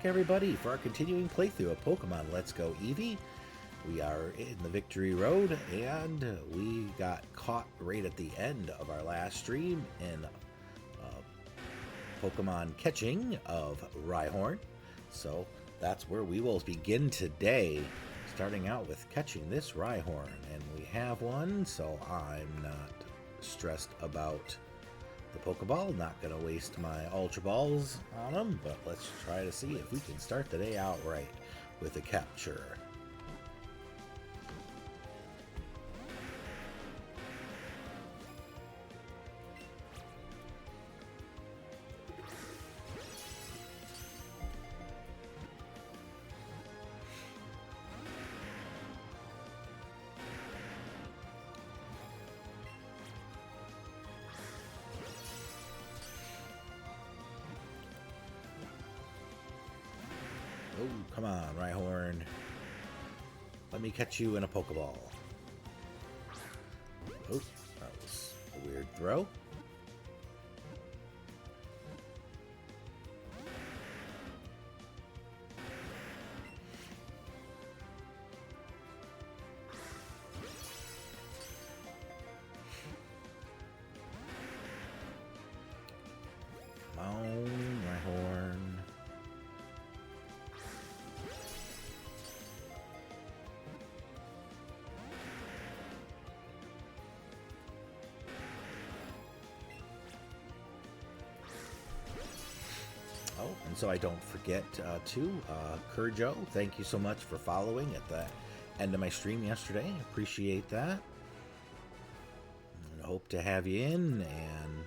back, everybody, for our continuing playthrough of Pokemon Let's Go Eevee. We are in the Victory Road, and we got caught right at the end of our last stream in Pokemon catching of Rhyhorn. So that's where we will begin today, starting out with catching this Rhyhorn. And we have one, so I'm not stressed about the Pokeball. Not going to waste my Ultra Balls on them, but let's try to see if we can start the day out right with a capture. Oh, come on, Rhyhorn. Let me catch you in a Pokeball. Oh, that was a weird throw. Come on, Rhyhorn. Oh, and so I don't forget Kurjo, thank you so much for following at the end of my stream yesterday. Appreciate that. And hope to have you in and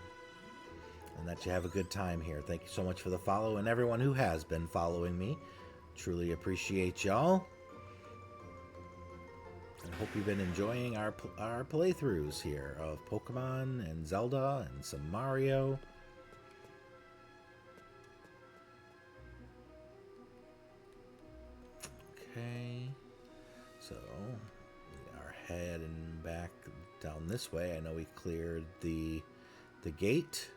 that you have a good time here. Thank you so much for the follow, and everyone who has been following me. Truly appreciate y'all. And hope you've been enjoying our playthroughs here of Pokemon and Zelda and some Mario. Okay, so we are heading back down this way. I know we cleared the gate.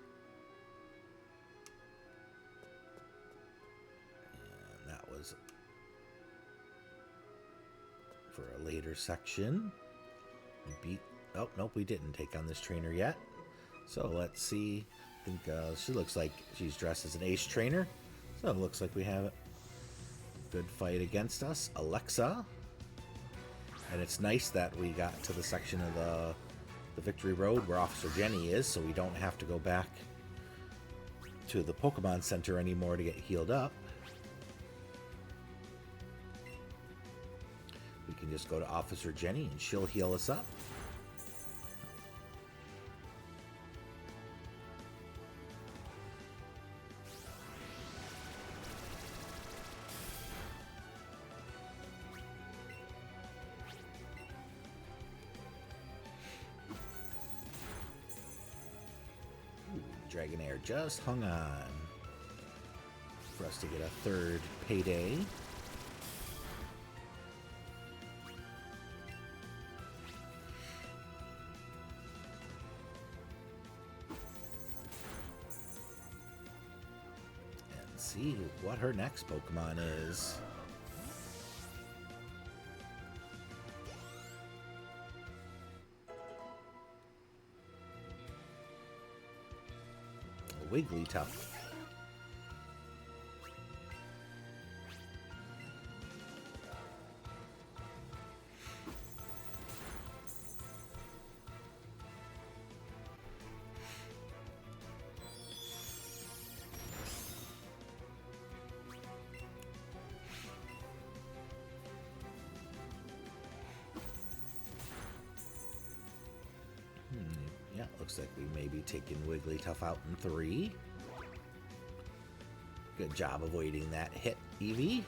And that was for a later section. We beat... Oh, nope, we didn't take on this trainer yet. So let's see. I think she looks like she's dressed as an ace trainer. So it looks like we have good fight against us, Alexa. And it's nice that we got to the section of the Victory Road where Officer Jenny is, so we don't have to go back to the Pokemon Center anymore to get healed up. We can just go to Officer Jenny and she'll heal us up. Dragonair just hung on for us to get a third payday. And see what her next Pokemon is. Wigglytuff. Yeah, looks like we may be taking Wigglytuff out in 3. Good job avoiding that hit, Eevee.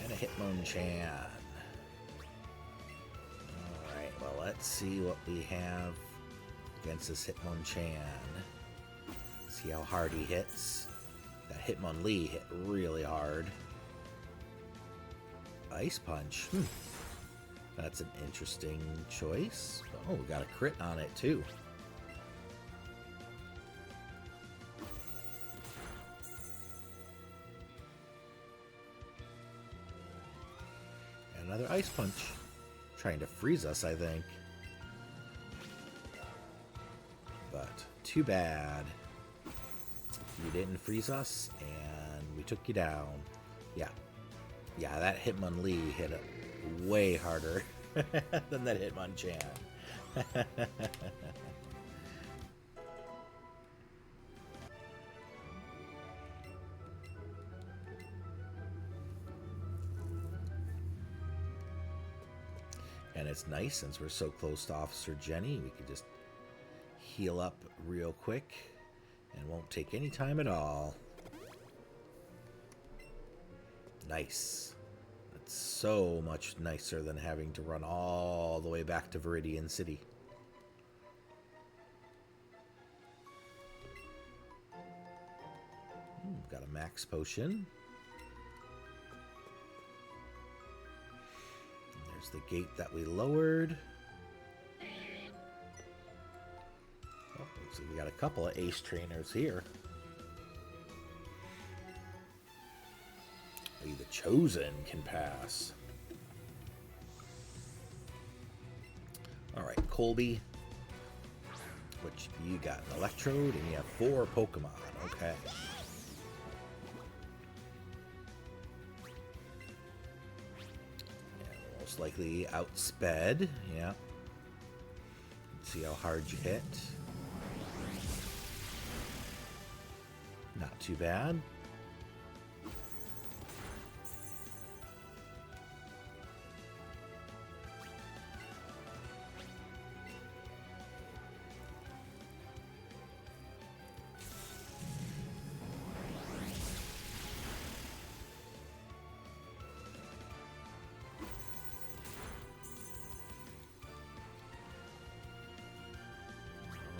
And a Hitmonchan. Alright, well, let's see what we have against this Hitmonchan. See how hard he hits. That Hitmonlee hit really hard. Ice Punch. That's an interesting choice. Oh, we got a crit on it too. Another Ice Punch. Trying to freeze us, I think. But too bad. You didn't freeze us, and we took you down. Yeah. Yeah, that Hitmonlee hit it way harder than that Hitmonchan. And it's nice, since we're so close to Officer Jenny, we can just heal up real quick and won't take any time at all. Nice. It's so much nicer than having to run all the way back to Viridian City. Got a max potion. There's the gate that we lowered. Oh, looks like we got a couple of ace trainers here. Only the chosen can pass. Alright, Colby. Which you got an Electrode, and you have 4 Pokemon. Okay. And most likely outsped. Yeah. Let's see how hard you hit. Not too bad.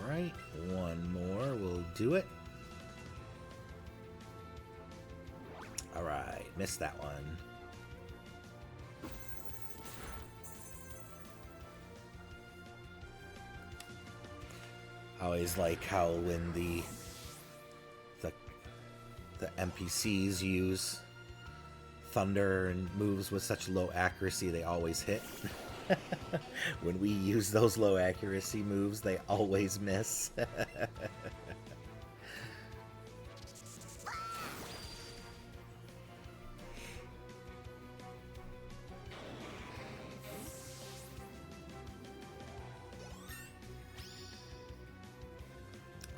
Alright, one more will do it. Alright, missed that one. I always like how when the NPCs use thunder and moves with such low accuracy, they always hit. When we use those low accuracy moves, they always miss.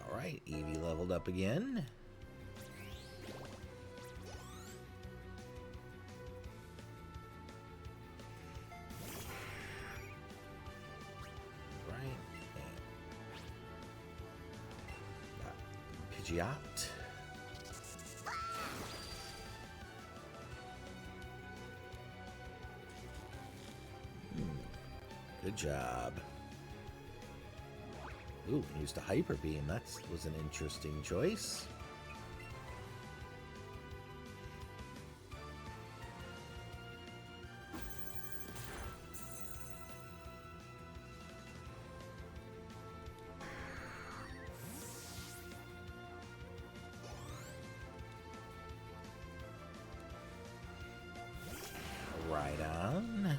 Alright, Eevee leveled up again. Pidgeot. Good job. Ooh, used a Hyper Beam. That was an interesting choice. Right on.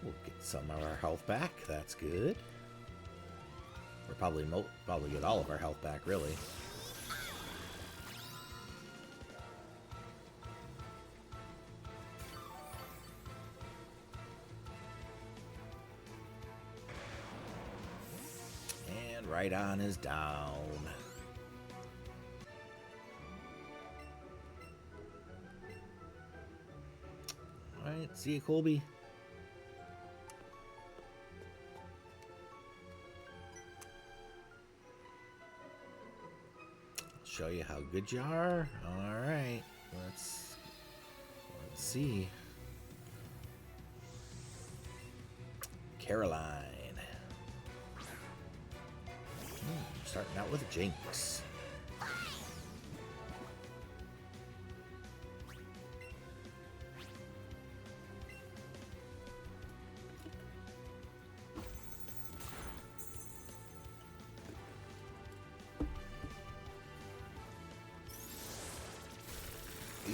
We'll get some of our health back. That's good. Or probably get all of our health back, really. And right on is down. Alright, see you, Colby. Show you how good you are. Alright, let's see. Caroline. Starting out with a Jinx.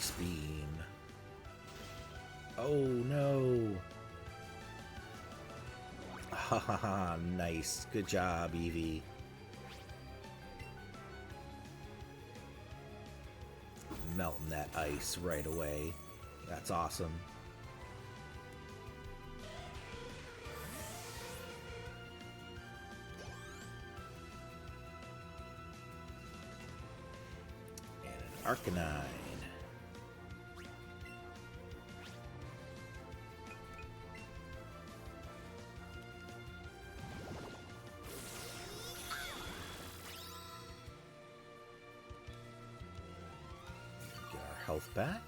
Ice Beam. Oh no! Ha ha ha, nice. Good job, Eevee. Melting that ice right away. That's awesome. And an Arcanine. Health back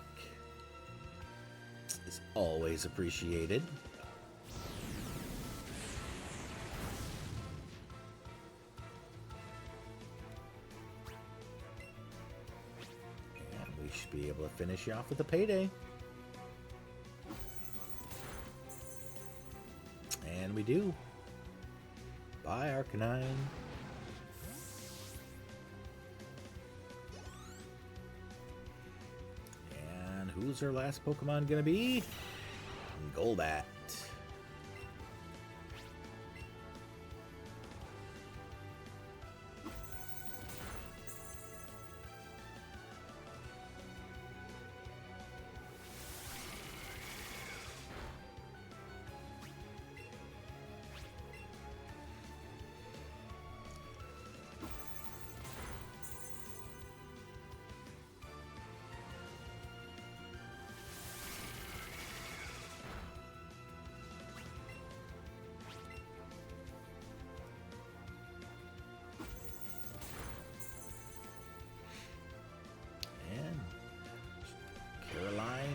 is always appreciated. And we should be able to finish you off with a payday. And we do. Bye, Arcanine. Who's our last Pokemon gonna be? Golbat.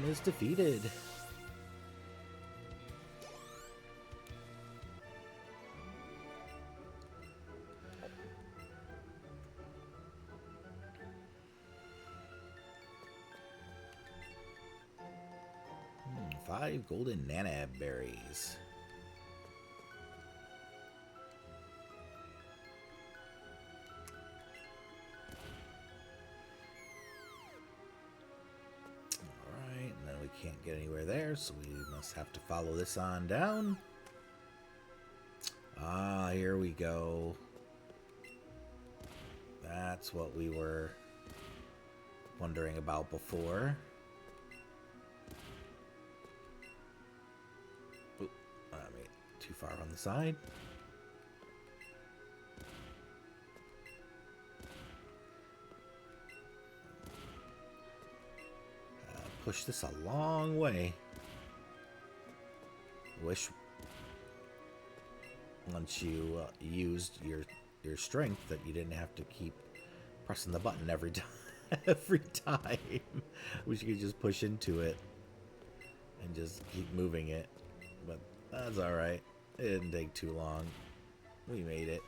Is defeated. Five golden Nanab berries. Can't get anywhere there, so we must have to follow this on down. Ah, here we go. That's what we were wondering about before. Oop, wait, too far on the side. Push this a long way. Wish once you used your strength that you didn't have to keep pressing the button every time. Every time. Wish you could just push into it and just keep moving it. But that's all right. It didn't take too long. We made it.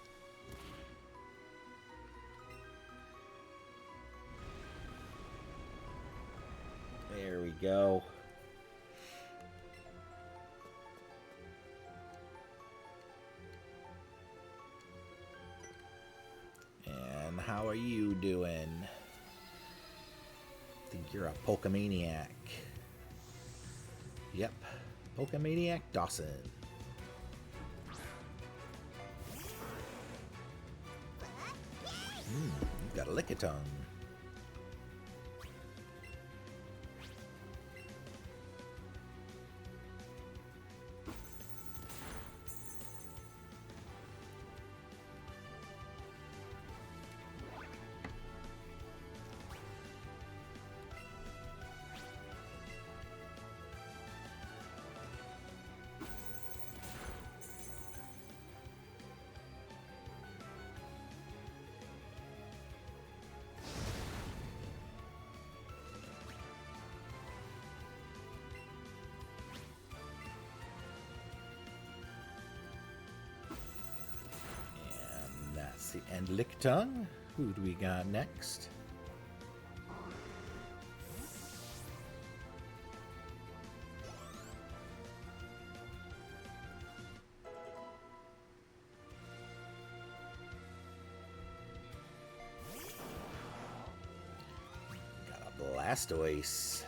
There we go. And how are you doing? I think you're a Pokemaniac. Yep, Pokemaniac Dawson. You've got a Lickitung. And Lickitung. Who do we got next? Got a Blastoise.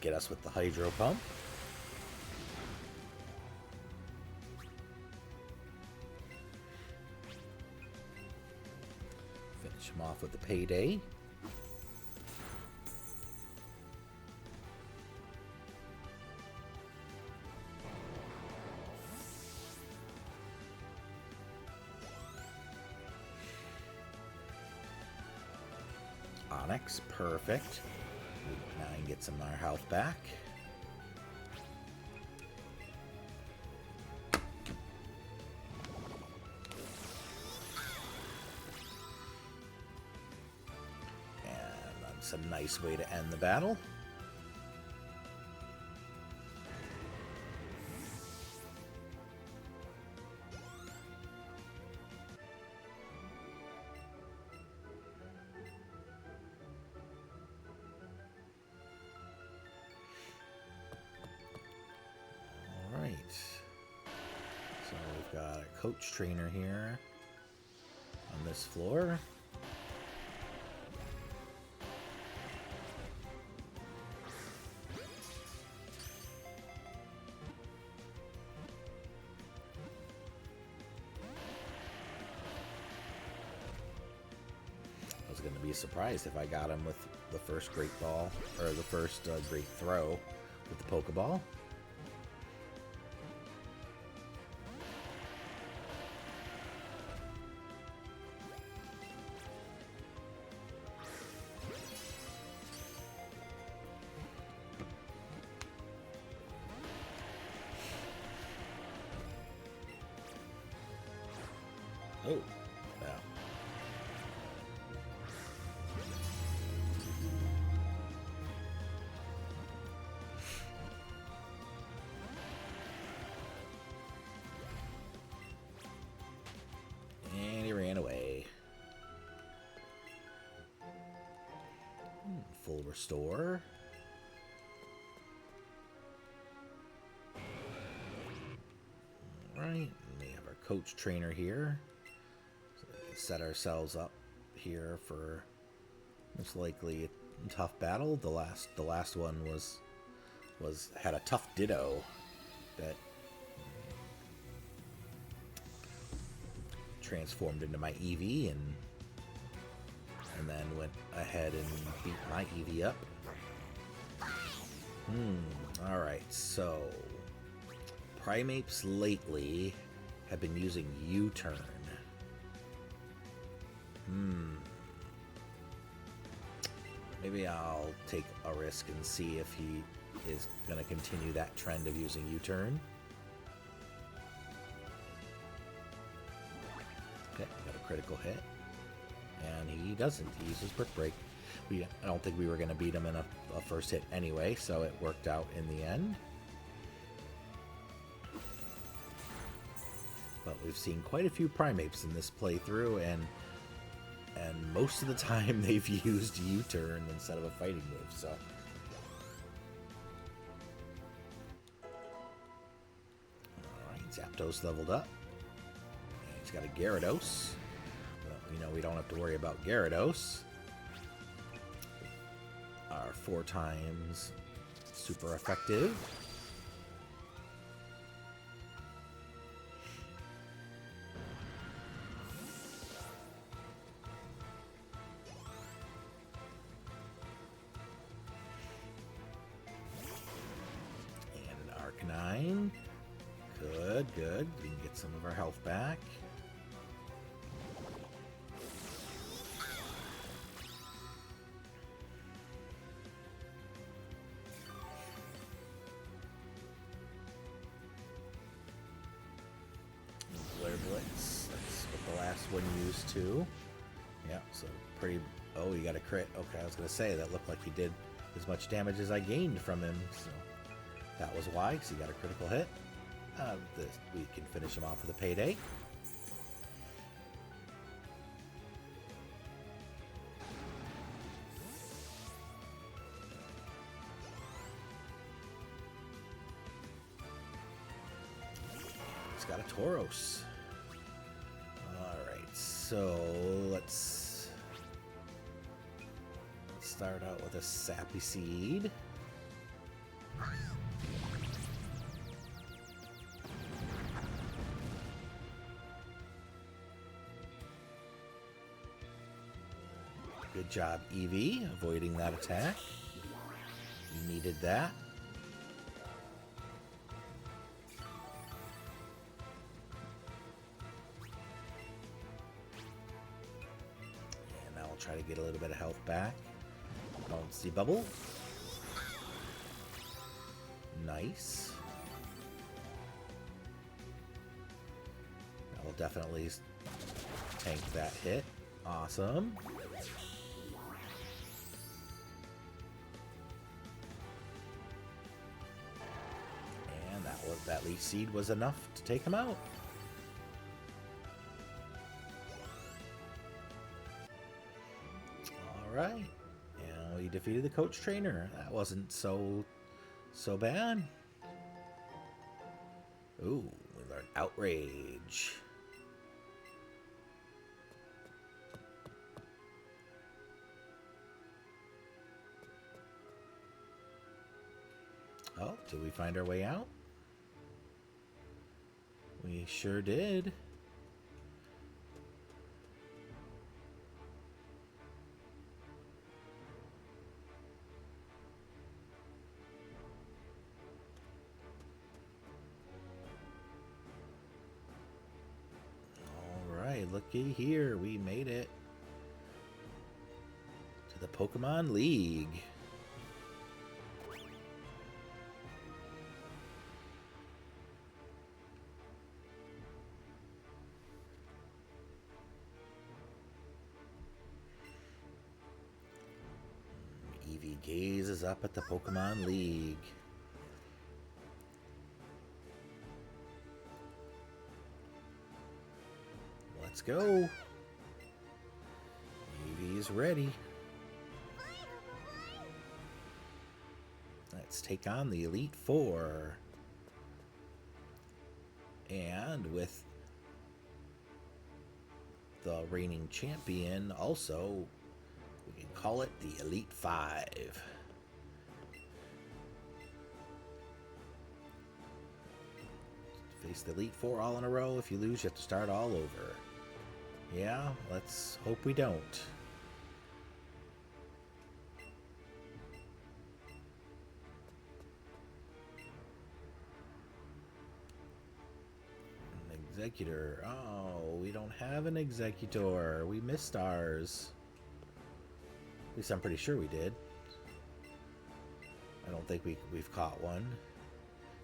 Get us with the Hydro Pump. Finish him off with the Payday. Onyx, perfect. Now I can get some of our health back. And that's a nice way to end the battle. So we've got a coach trainer here on this floor. I was going to be surprised if I got him with the first great ball, or the first great throw with the Pokeball. Oh, wow. And he ran away. Full restore. All right, we have our coach trainer here. Set ourselves up here for most likely a tough battle. The last one had a tough Ditto that transformed into my Eevee and then went ahead and beat my Eevee up. All right, so Primeapes lately have been using U-turn. Maybe I'll take a risk and see if he is going to continue that trend of using U-turn. Okay, got a critical hit. And he doesn't. He uses Brick Break. I don't think we were going to beat him in a first hit anyway, so it worked out in the end. But we've seen quite a few Primeapes in this playthrough, and most of the time they've used U-turn instead of a fighting move, so. Alright, Zapdos leveled up. And he's got a Gyarados. Well, we don't have to worry about Gyarados. Our 4 times super effective. Good. We can get some of our health back. Flare Blitz. That's what the last one used too. Yeah, so pretty... Oh, you got a crit. Okay, I was going to say, that looked like he did as much damage as I gained from him. So that was why, because he got a critical hit. We can finish him off with a Payday. got a Tauros. Alright, so let's start out with a Sappy Seed. Good job, Eevee, avoiding that attack. You needed that. And now we'll try to get a little bit of health back. Bouncy bubble. Nice. That will definitely tank that hit. Awesome. And that leech seed was enough to take him out. Alright. And we defeated the coach trainer. That wasn't so bad. Ooh, we learned Outrage. Oh, did we find our way out? We sure did. Alright, looky here. We made it to the Pokemon League. Eevee gazes up at the Pokemon League. Let's go. Eevee is ready. Let's take on the Elite Four. And with the reigning champion also, we can call it the Elite Five. Face the Elite Four all in a row. If you lose, you have to start all over. Yeah, let's hope we don't. An Executor. Oh, we don't have an Executor. We missed ours. At least I'm pretty sure we did. I don't think we've caught one.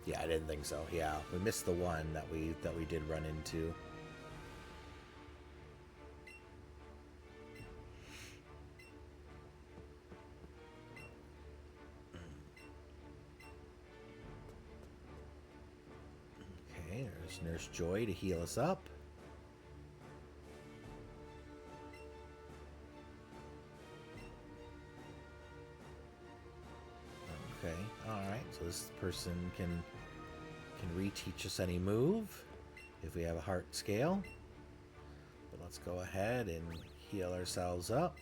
Yeah, I didn't think so. Yeah, we missed the one that we did run into. Okay, there's Nurse Joy to heal us up. Okay, alright, so this person can reteach us any move if we have a heart scale. But let's go ahead and heal ourselves up.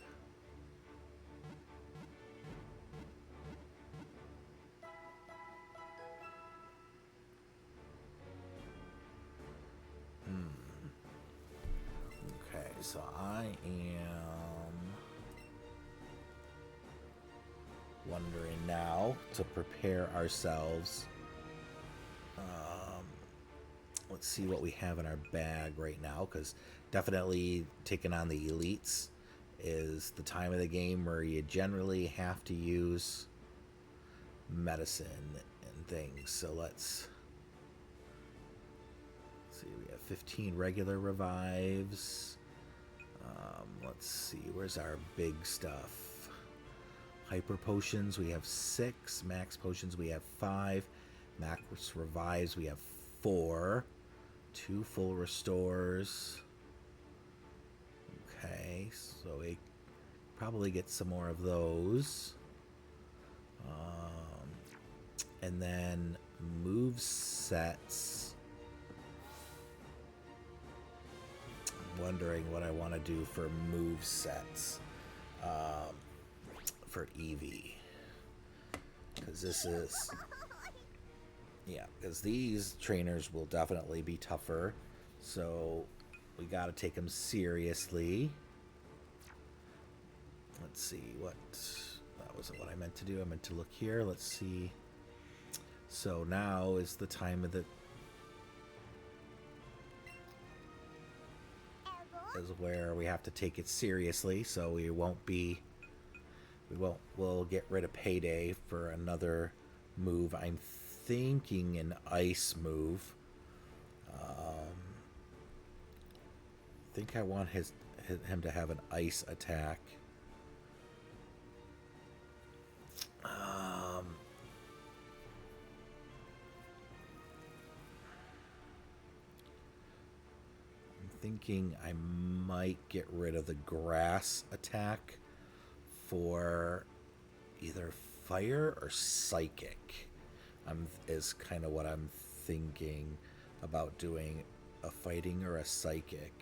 Okay, so I am wondering now to prepare ourselves. Let's see what we have in our bag right now, because definitely taking on the elites is the time of the game where you generally have to use medicine and things. So let's see, we have 15 regular revives. Let's see, where's our big stuff? Hyper potions, we have 6. Max potions, we have 5. Max revives, we have 4. 2 full restores. Okay, so we probably get some more of those. And then move sets. wondering what I want to do for move sets for Eevee. Because this is... Yeah, because these trainers will definitely be tougher. So we got to take them seriously. Let's see what... That wasn't what I meant to do. I meant to look here. Let's see. So now is the time of the... is where we have to take it seriously, so we won't be... We'll get rid of Payday for another move. I'm thinking an ice move. I think I want him to have an ice attack. I'm thinking I might get rid of the grass attack for either fire or psychic. Is kind of what I'm thinking about doing, a fighting or a psychic.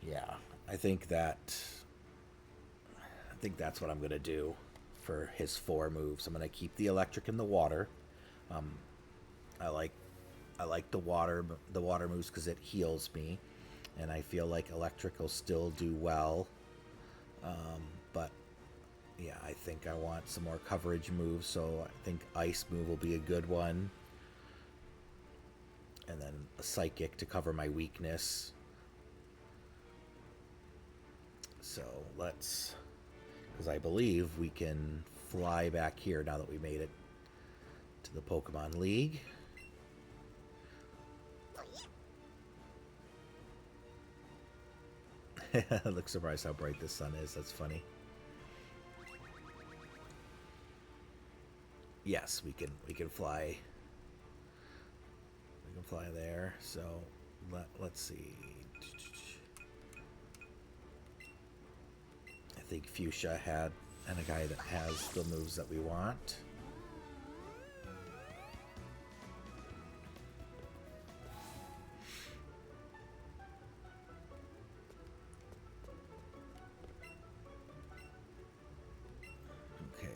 Yeah, I think that's what I'm gonna do for his 4 moves. I'm gonna keep the electric and the water. I like the water moves because it heals me, and I feel like electric will still do well. But yeah, I think I want some more coverage moves, so I think ice move will be a good one, and then a psychic to cover my weakness. So let's, because I believe we can fly back here now that we made it to the Pokemon League. Look surprised how bright the sun is. That's funny. Yes, we can fly. We can fly there. So let's see. I think Fuchsia and a guy that has the moves that we want.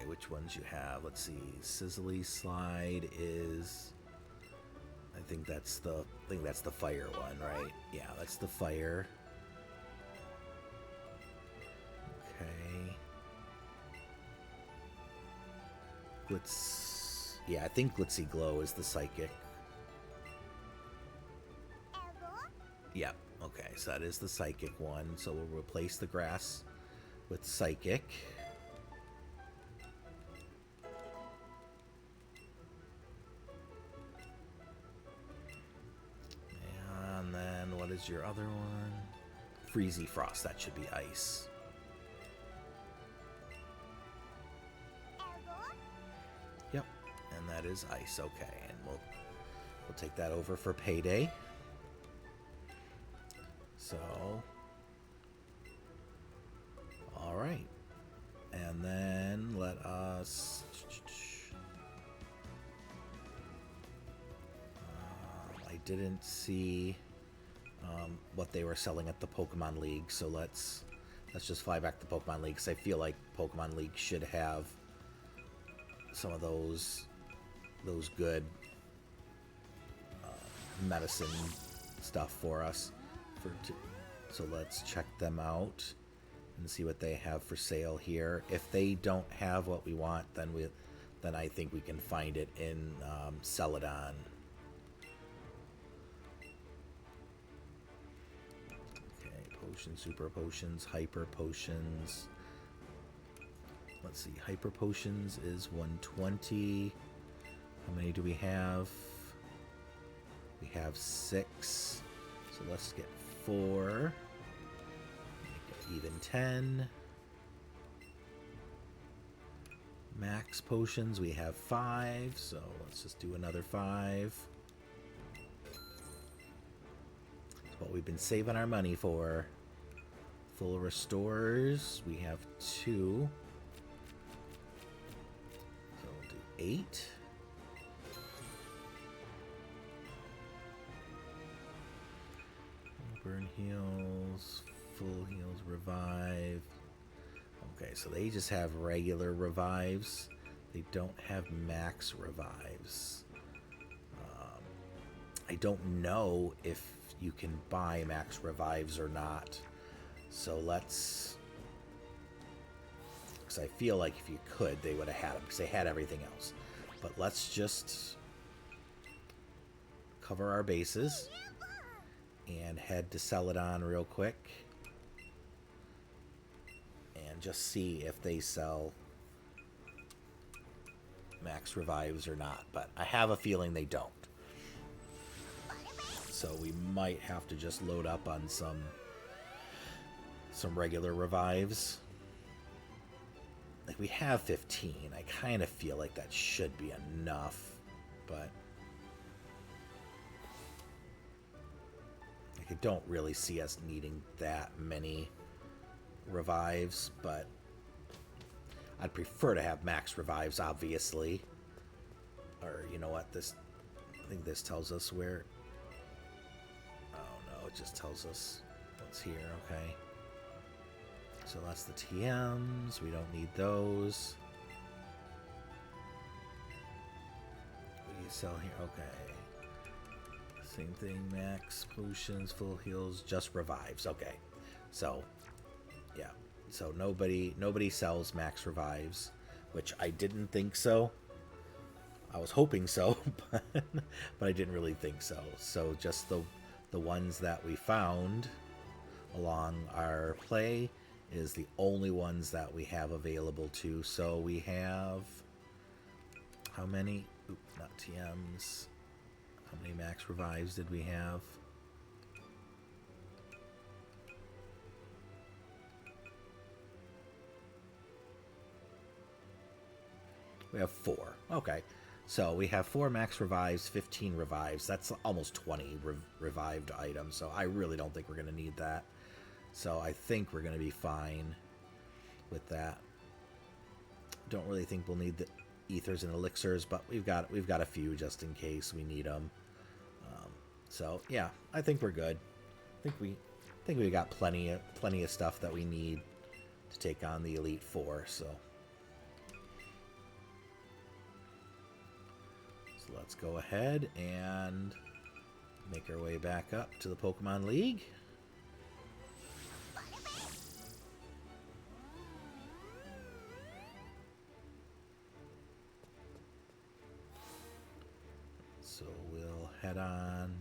Which ones you have? Let's see. Sizzly Slide is... I think that's the fire one, right? Yeah, that's the fire. Okay. I think Glitzy Glow is the psychic. Yep. Okay, so that is the psychic one. So we'll replace the grass with psychic. Is your other one? Freezy Frost, that should be ice. Yep, and that is ice. Okay, and we'll take that over for Payday. So, all right, and then let us. I didn't see what they were selling at the Pokemon League, so let's just fly back to Pokemon League, because I feel like Pokemon League should have some of those good medicine stuff for us. So let's check them out and see what they have for sale here. If they don't have what we want, then I think we can find it in Celadon. Potions, super potions, hyper potions. Let's see, hyper potions is 120. How many do we have? We have 6. So let's get 4. Make it even 10. Max potions, we have 5. So let's just do another 5. That's what we've been saving our money for. Full restores, we have 2. 8. Burn heals, full heals, revive. Okay, so they just have regular revives. They don't have max revives. I don't know if you can buy max revives or not. So let's... Because I feel like if you could, they would have had them. Because they had everything else. But let's just cover our bases and head to Celadon real quick. And just see if they sell max revives or not. But I have a feeling they don't. So we might have to just load up on some regular revives. Like, we have 15. I kind of feel like that should be enough, but like, I don't really see us needing that many revives, but I'd prefer to have max revives, obviously. Or, you know what, I think this tells us where... Oh no, it just tells us what's here, okay. So that's the TMs. We don't need those. What do you sell here? Okay. Same thing. Max potions, full heals, just revives. Okay. So, yeah. So nobody sells max revives, which I didn't think so. I was hoping so, but I didn't really think so. So just the ones that we found along our play is the only ones that we have available to. So we have how many? Oop, not TMs. How many max revives did we have? We have 4. Okay. So we have 4 max revives, 15 revives. That's almost 20 revived items. So I really don't think we're going to need that. So I think we're going to be fine with that. Don't really think we'll need the ethers and elixirs, but we've got a few just in case we need them. So yeah, I think we're good. I think we got plenty of stuff that we need to take on the Elite Four. So let's go ahead and make our way back up to the Pokemon League. So we'll head on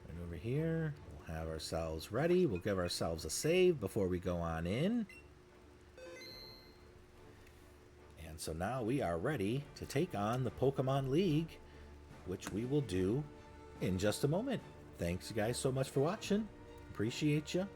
right over here. We'll have ourselves ready. We'll give ourselves a save before we go on in. And so now we are ready to take on the Pokemon League, which we will do in just a moment. Thanks, you guys, so much for watching. Appreciate you.